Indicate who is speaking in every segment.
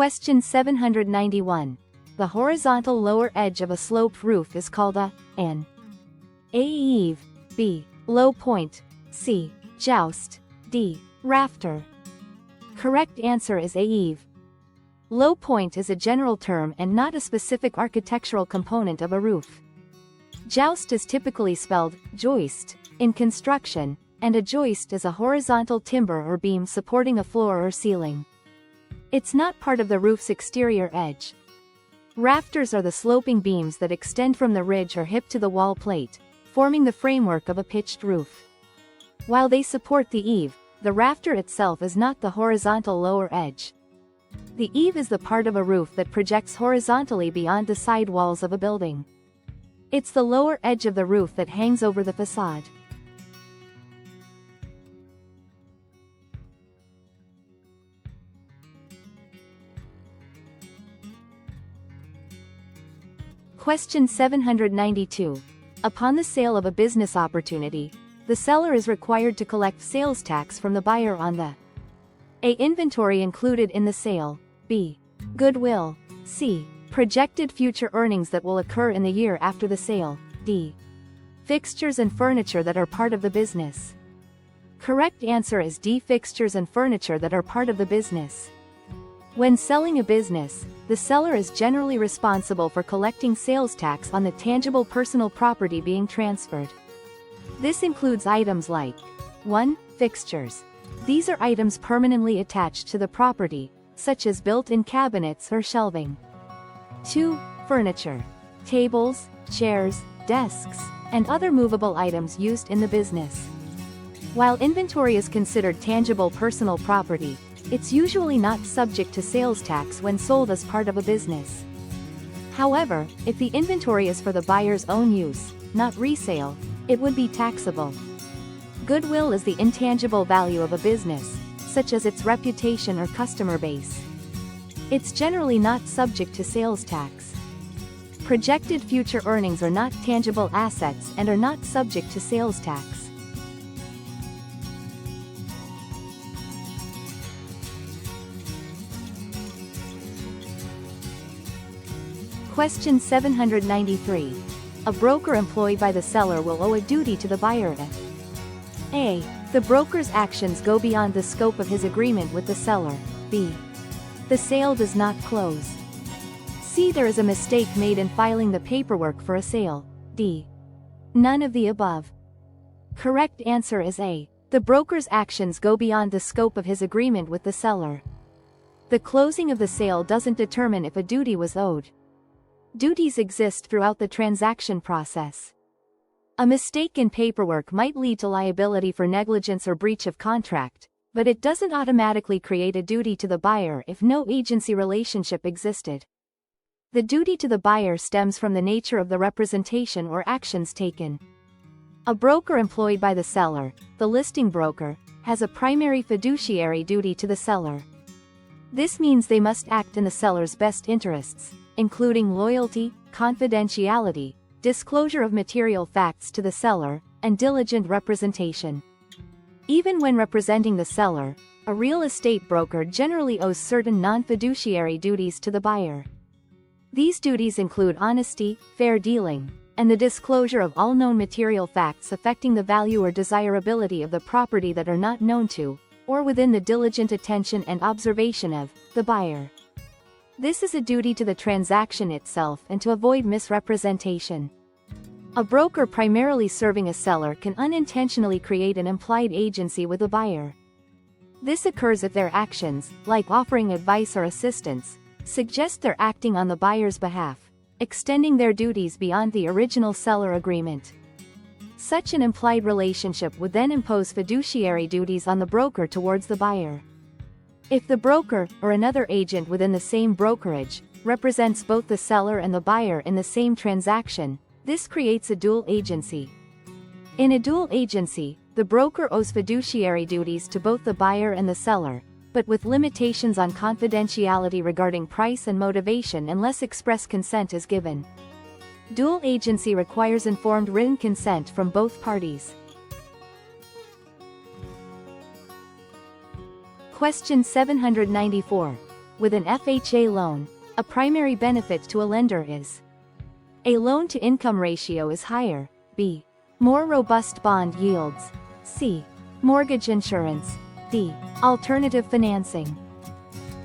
Speaker 1: Question 791. The horizontal lower edge of a sloped roof is called an A. Eave, B. Low point, C. Joust, D. Rafter. Correct answer is A. Eave. Low point is a general term and not a specific architectural component of a roof. Joust is typically spelled joist in construction, and a joist is a horizontal timber or beam supporting a floor or ceiling. It's not part of the roof's exterior edge. Rafters are the sloping beams that extend from the ridge or hip to the wall plate, forming the framework of a pitched roof. While they support the eave, the rafter itself is not the horizontal lower edge. The eave is the part of a roof that projects horizontally beyond the side walls of a building. It's the lower edge of the roof that hangs over the facade. Question 792. Upon the sale of a business opportunity, the seller is required to collect sales tax from the buyer on the A. Inventory included in the sale, B. Goodwill, C. Projected future earnings that will occur in the year after the sale, D. Fixtures and furniture that are part of the business. Correct answer is D. Fixtures and furniture that are part of the business. When selling a business, the seller is generally responsible for collecting sales tax on the tangible personal property being transferred. This includes items like 1. Fixtures. These are items permanently attached to the property, such as built-in cabinets or shelving. 2. Furniture. Tables, chairs, desks, and other movable items used in the business. While inventory is considered tangible personal property, it's usually not subject to sales tax when sold as part of a business. However, if the inventory is for the buyer's own use, not resale, it would be taxable. Goodwill is the intangible value of a business, such as its reputation or customer base. It's generally not subject to sales tax. Projected future earnings are not tangible assets and are not subject to sales tax. Question 793. A broker employed by the seller will owe a duty to the buyer if A. The broker's actions go beyond the scope of his agreement with the seller, B. The sale does not close, C. There is a mistake made in filing the paperwork for a sale, D. None of the above. Correct answer is A. The broker's actions go beyond the scope of his agreement with the seller. The closing of the sale doesn't determine if a duty was owed. Duties exist throughout the transaction process. A mistake in paperwork might lead to liability for negligence or breach of contract, but it doesn't automatically create a duty to the buyer if no agency relationship existed. The duty to the buyer stems from the nature of the representation or actions taken. A broker employed by the seller, the listing broker, has a primary fiduciary duty to the seller. This means they must act in the seller's best interests, including loyalty, confidentiality, disclosure of material facts to the seller, and diligent representation. Even when representing the seller, a real estate broker generally owes certain non-fiduciary duties to the buyer. These duties include honesty, fair dealing, and the disclosure of all known material facts affecting the value or desirability of the property that are not known to, or within the diligent attention and observation of, the buyer. This is a duty to the transaction itself and to avoid misrepresentation. A broker primarily serving a seller can unintentionally create an implied agency with a buyer. This occurs if their actions, like offering advice or assistance, suggest they're acting on the buyer's behalf, extending their duties beyond the original seller agreement. Such an implied relationship would then impose fiduciary duties on the broker towards the buyer. If the broker, or another agent within the same brokerage, represents both the seller and the buyer in the same transaction, this creates a dual agency. In a dual agency, the broker owes fiduciary duties to both the buyer and the seller, but with limitations on confidentiality regarding price and motivation unless express consent is given. Dual agency requires informed written consent from both parties. Question 794. with an FHA loan, a primary benefit to a lender is: A. Loan-to-income ratio is higher. B. More robust bond yields. C. Mortgage insurance. D. Alternative financing.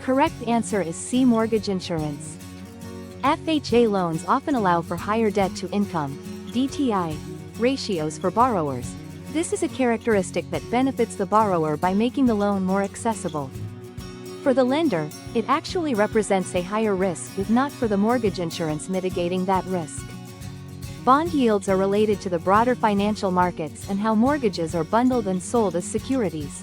Speaker 1: Correct answer is C. Mortgage insurance. FHA loans often allow for higher debt-to-income (DTI) ratios for borrowers. This is a characteristic that benefits the borrower by making the loan more accessible. For the lender, it actually represents a higher risk if not for the mortgage insurance mitigating that risk. Bond yields are related to the broader financial markets and how mortgages are bundled and sold as securities.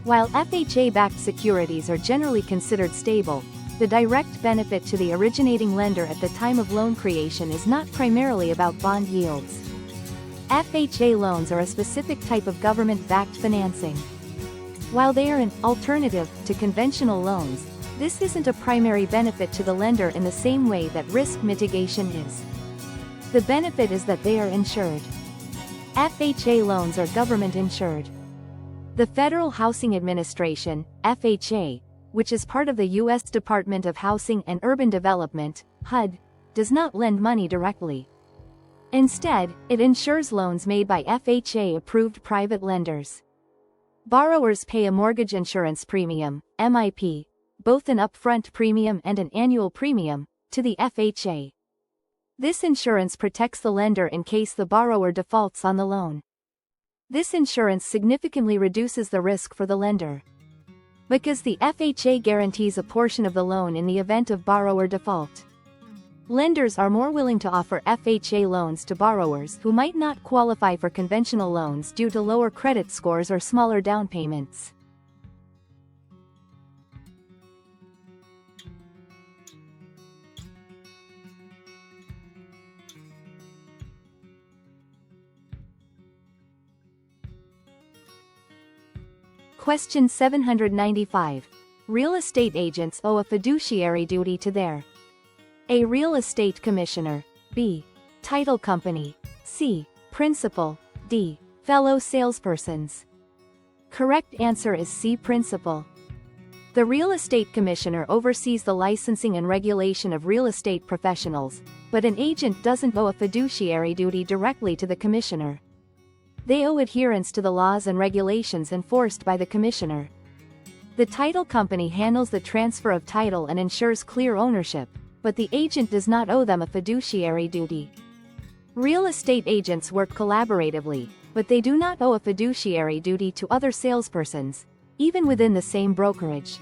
Speaker 1: While FHA-backed securities are generally considered stable, the direct benefit to the originating lender at the time of loan creation is not primarily about bond yields. FHA loans are a specific type of government-backed financing. While they are an alternative to conventional loans, this isn't a primary benefit to the lender in the same way that risk mitigation is. The benefit is that they are insured. FHA loans are government-insured. The Federal Housing Administration, FHA, which is part of the U.S. Department of Housing and Urban Development, HUD, does not lend money directly. Instead, it insures loans made by FHA-approved private lenders. Borrowers pay a mortgage insurance premium, MIP, both an upfront premium and an annual premium, to the FHA. This insurance protects the lender in case the borrower defaults on the loan. This insurance significantly reduces the risk for the lender. Because the FHA guarantees a portion of the loan in the event of borrower default, lenders are more willing to offer FHA loans to borrowers who might not qualify for conventional loans due to lower credit scores or smaller down payments. Question 795. Real estate agents owe a fiduciary duty to their: A. Real estate commissioner. B. Title company. C. Principal. D. Fellow salespersons. Correct answer is C. Principal. The real estate commissioner oversees the licensing and regulation of real estate professionals, but an agent doesn't owe a fiduciary duty directly to the commissioner. They owe adherence to the laws and regulations enforced by the commissioner. The title company handles the transfer of title and ensures clear ownership, but the agent does not owe them a fiduciary duty. Real estate agents work collaboratively, but they do not owe a fiduciary duty to other salespersons, even within the same brokerage.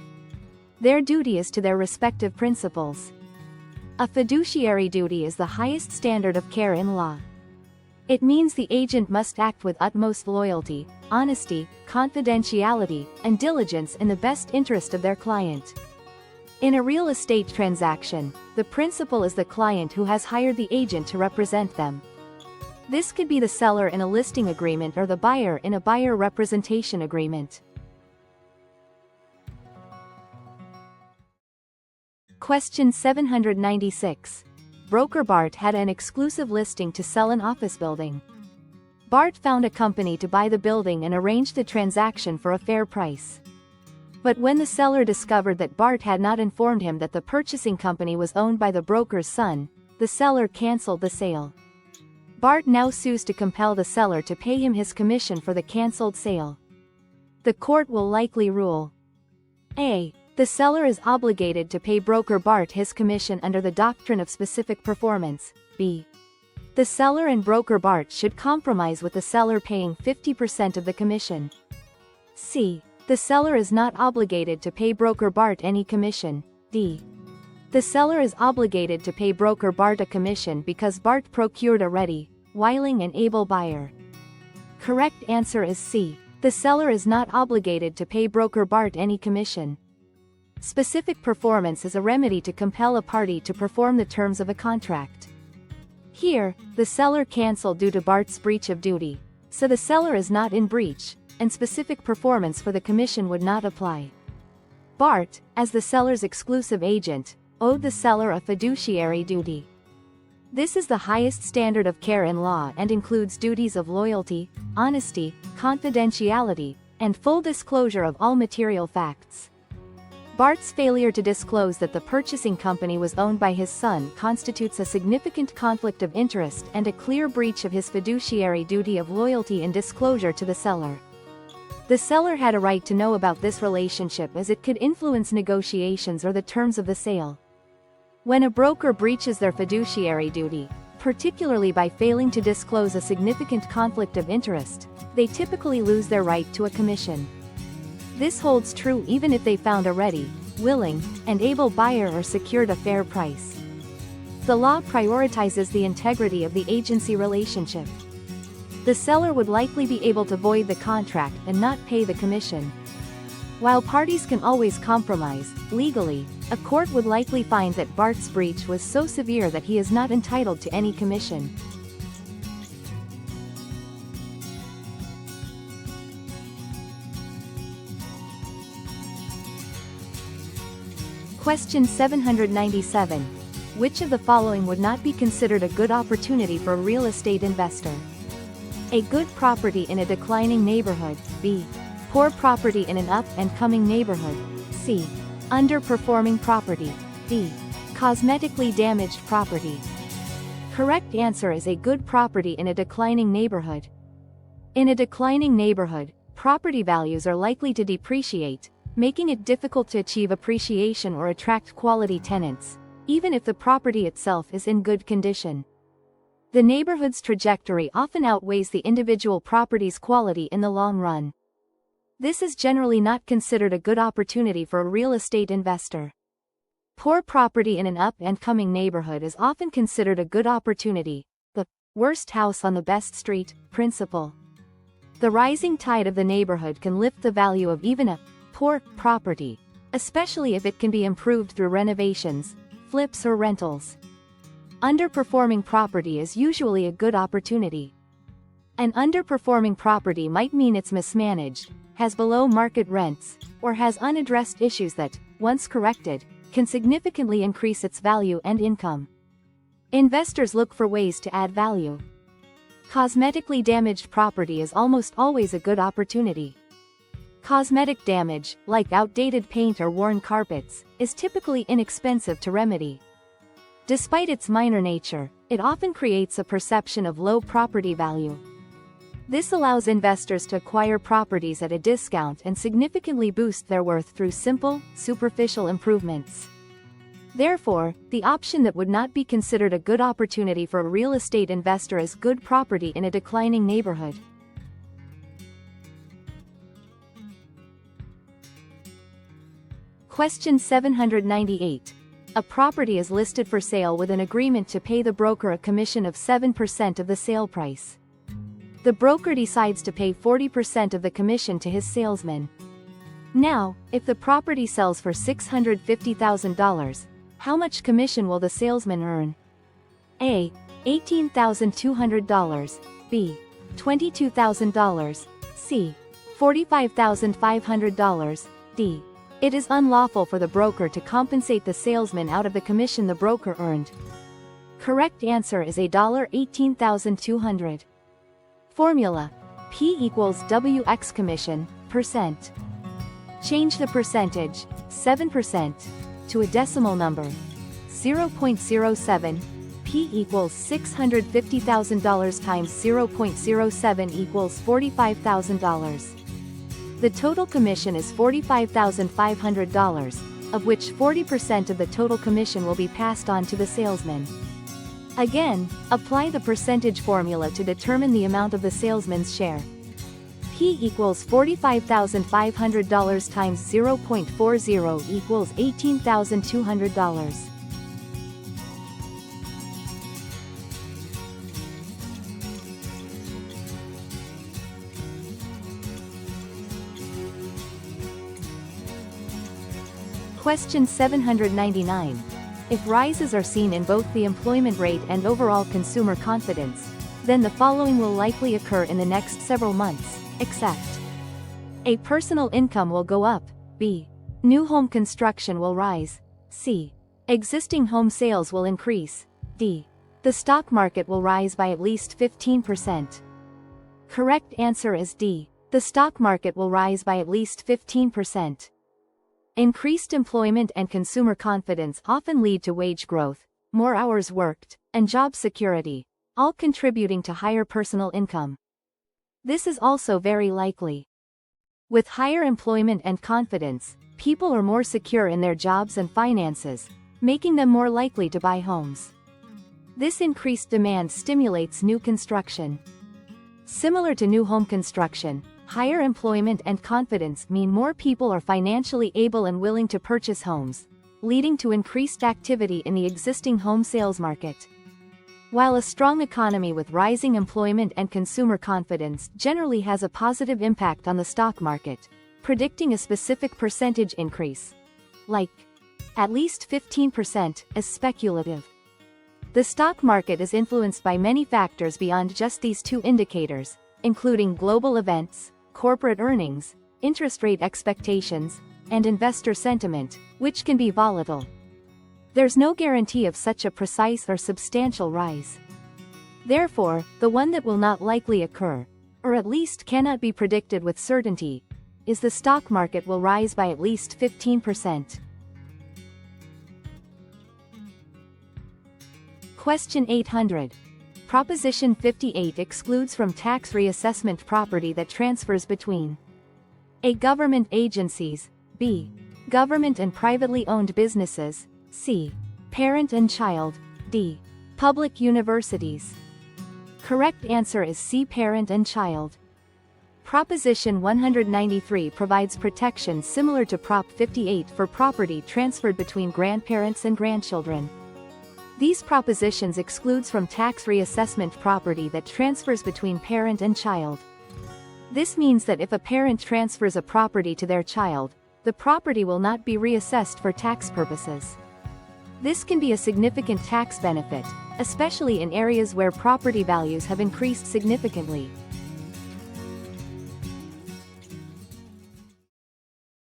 Speaker 1: Their duty is to their respective principals. A fiduciary duty is the highest standard of care in law. It means the agent must act with utmost loyalty, honesty, confidentiality, and diligence in the best interest of their client. In a real estate transaction, the principal is the client who has hired the agent to represent them. This could be the seller in a listing agreement or the buyer in a buyer representation agreement. Question 796. Broker Bart had an exclusive listing to sell an office building. Bart found a company to buy the building and arranged the transaction for a fair price. But when the seller discovered that Bart had not informed him that the purchasing company was owned by the broker's son, the seller canceled the sale. Bart now sues to compel the seller to pay him his commission for the cancelled sale. The court will likely rule: A. The seller is obligated to pay broker Bart his commission under the doctrine of specific performance. B. The seller and broker Bart should compromise with the seller paying 50% of the commission. C. The seller is not obligated to pay broker Bart any commission. D. The seller is obligated to pay broker Bart a commission because Bart procured a ready, willing and able buyer. Correct answer is C. The seller is not obligated to pay broker Bart any commission. Specific performance is a remedy to compel a party to perform the terms of a contract. Here, the seller canceled due to Bart's breach of duty, so the seller is not in breach, and specific performance for the commission would not apply. Bart, as the seller's exclusive agent, owed the seller a fiduciary duty. This is the highest standard of care in law and includes duties of loyalty, honesty, confidentiality, and full disclosure of all material facts. Bart's failure to disclose that the purchasing company was owned by his son constitutes a significant conflict of interest and a clear breach of his fiduciary duty of loyalty in disclosure to the seller. The seller had a right to know about this relationship as it could influence negotiations or the terms of the sale. When a broker breaches their fiduciary duty, particularly by failing to disclose a significant conflict of interest, they typically lose their right to a commission. This holds true even if they found a ready, willing, and able buyer or secured a fair price. The law prioritizes the integrity of the agency relationship. The seller would likely be able to void the contract and not pay the commission. While parties can always compromise, legally, a court would likely find that Bart's breach was so severe that he is not entitled to any commission. Question 797. Which of the following would not be considered a good opportunity for a real estate investor? A. Good property in a declining neighborhood. B. Poor property in an up-and-coming neighborhood. C. Underperforming property. D. Cosmetically damaged property. Correct answer is a good property in a declining neighborhood. In a declining neighborhood, property values are likely to depreciate, making it difficult to achieve appreciation or attract quality tenants, even if the property itself is in good condition. The neighborhood's trajectory often outweighs the individual property's quality in the long run. This is generally not considered a good opportunity for a real estate investor. Poor property in an up-and-coming neighborhood is often considered a good opportunity, the worst house on the best street principle. The rising tide of the neighborhood can lift the value of even a poor property, especially if it can be improved through renovations, flips or rentals. Underperforming property is usually a good opportunity. An underperforming property might mean it's mismanaged, has below-market rents, or has unaddressed issues that, once corrected, can significantly increase its value and income. Investors look for ways to add value. Cosmetically damaged property is almost always a good opportunity. Cosmetic damage, like outdated paint or worn carpets, is typically inexpensive to remedy. Despite its minor nature, it often creates a perception of low property value. This allows investors to acquire properties at a discount and significantly boost their worth through simple, superficial improvements. Therefore, the option that would not be considered a good opportunity for a real estate investor is good property in a declining neighborhood. Question 798. A property is listed for sale with an agreement to pay the broker a commission of 7% of the sale price. The broker decides to pay 40% of the commission to his salesman. Now, if the property sells for $650,000, how much commission will the salesman earn? A. $18,200. B. $22,000. C. $45,500. D. It is unlawful for the broker to compensate the salesman out of the commission the broker earned. Correct answer is $18,200. Formula: P equals WX commission, percent. Change the percentage, 7%, to a decimal number. 0.07, P equals $650,000 times 0.07 equals $45,000. The total commission is $45,500, of which 40% of the total commission will be passed on to the salesman. Again, apply the percentage formula to determine the amount of the salesman's share. P equals $45,500 times 0.40 equals $18,200. Question 799. If rises are seen in both the employment rate and overall consumer confidence, then the following will likely occur in the next several months, except: A. Personal income will go up. B. New home construction will rise. C. Existing home sales will increase. D. The stock market will rise by at least 15%. Correct answer is D. The stock market will rise by at least 15%. Increased employment and consumer confidence often lead to wage growth, more hours worked, and job security, all contributing to higher personal income. This is also very likely. With higher employment and confidence, people are more secure in their jobs and finances, making them more likely to buy homes. This increased demand stimulates new construction. Similar to new home construction, higher employment and confidence mean more people are financially able and willing to purchase homes, leading to increased activity in the existing home sales market. While a strong economy with rising employment and consumer confidence generally has a positive impact on the stock market, predicting a specific percentage increase, like at least 15%, is speculative. The stock market is influenced by many factors beyond just these two indicators, including global events, corporate earnings, interest rate expectations, and investor sentiment, which can be volatile. There's no guarantee of such a precise or substantial rise. Therefore, the one that will not likely occur, or at least cannot be predicted with certainty, is the stock market will rise by at least 15%. Question 800. Proposition 58 excludes from tax reassessment property that transfers between A. Government agencies, B. Government and privately owned businesses, C. Parent and child, D. Public universities. Correct answer is C. Parent and child. Proposition 193 provides protection similar to Prop 58 for property transferred between grandparents and grandchildren. These propositions excludes from tax reassessment property that transfers between parent and child. This means that if a parent transfers a property to their child, the property will not be reassessed for tax purposes. This can be a significant tax benefit, especially in areas where property values have increased significantly.